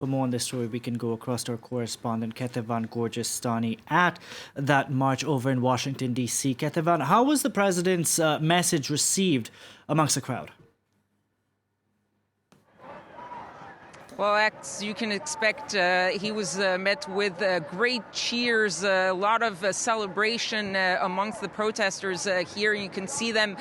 For more on this story, we can go across to our correspondent, Ketevan Gorjestani, at that march over in Washington, D.C. Ketevan, how was the president's message received amongst the crowd? Well, as you can expect, he was met with great cheers, a lot of celebration amongst the protesters here. You can see them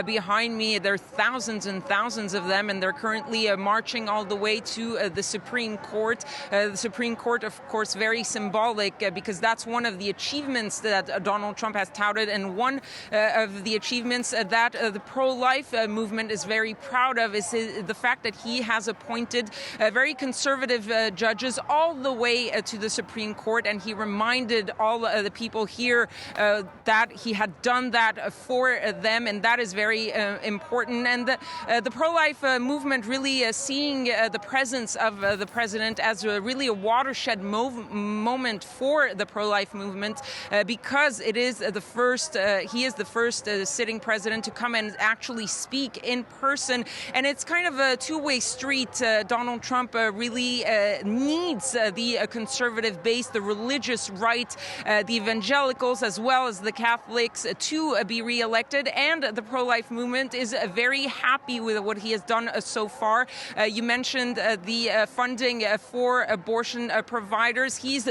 behind me. There are thousands and thousands of them, and they're currently marching all the way to the Supreme Court. The Supreme Court, of course, very symbolic because that's one of the achievements that Donald Trump has touted, and one of the achievements that the pro-life movement is very proud of is the fact that he has appointed very conservative judges all the way to the Supreme Court, and he reminded all the people here that he had done that for them, and that is very important. And the pro-life movement really seeing the presence of the president as really a watershed moment for the pro-life movement because it is the first, he is the first sitting president to come and actually speak in person, and it's kind of a two-way street. Donald Trump really needs the conservative base, the religious right, the evangelicals as well as the Catholics to be reelected, and the pro-life movement is very happy with what he has done so far. You mentioned the funding for abortion providers. He's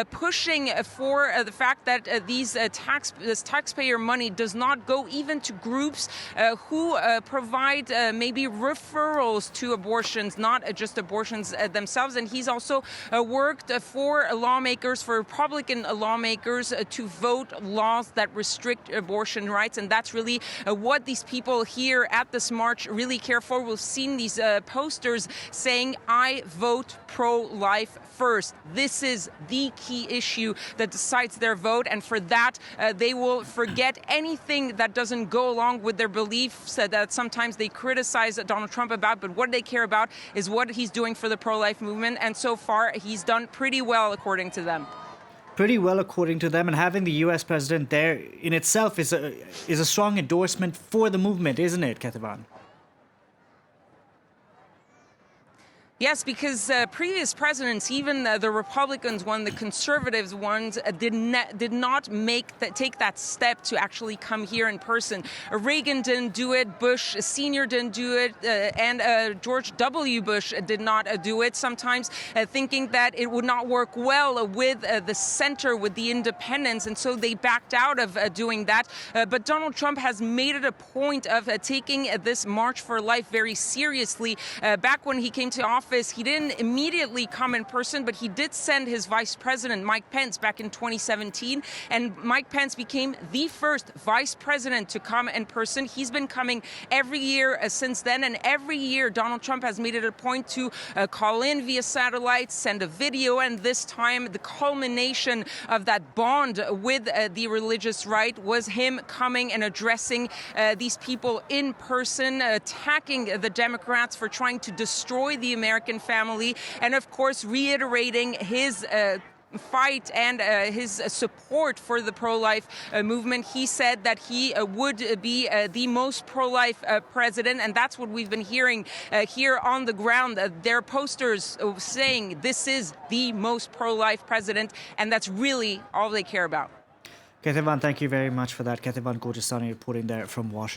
pushing for the fact that this taxpayer money does not go even to groups who provide maybe referrals to abortions, not just abortions themselves. And he's also worked for lawmakers, for Republican lawmakers, to vote laws that restrict abortion rights. And that's really what these people here at this march really care for. We've seen these posters saying, "I vote pro-life first." This is the key issue that decides their vote. And for that, they will forget anything that doesn't go along with their beliefs that sometimes they criticize Donald Trump about. But what they care about is what he's doing for the pro-life movement. And so far, he's done pretty well, according to them. Pretty well, according to them, and having the U.S. president there in itself is a strong endorsement for the movement, isn't it, Ketevan? Yes, because previous presidents, even the Republicans one, the conservatives ones, did not take that step to actually come here in person. Reagan didn't do it, Bush Sr. didn't do it, and George W. Bush did not do it, sometimes thinking that it would not work well with the center, with the independents, and so they backed out of doing that. But Donald Trump has made it a point of taking this March for Life very seriously. Back when he came to office, he didn't immediately come in person, but he did send his vice president, Mike Pence, back in 2017. And Mike Pence became the first vice president to come in person. He's been coming every year since then. And every year, Donald Trump has made it a point to call in via satellite, send a video. And this time, the culmination of that bond with the religious right was him coming and addressing these people in person, attacking the Democrats for trying to destroy the American family, and of course reiterating his fight and his support for the pro-life movement. He said that he would be the most pro-life president, and that's what we've been hearing here on the ground. There are posters saying this is the most pro-life president, and that's really all they care about. Ketevan, thank you very much for that. Ketevan Gorjestani reporting there from Washington.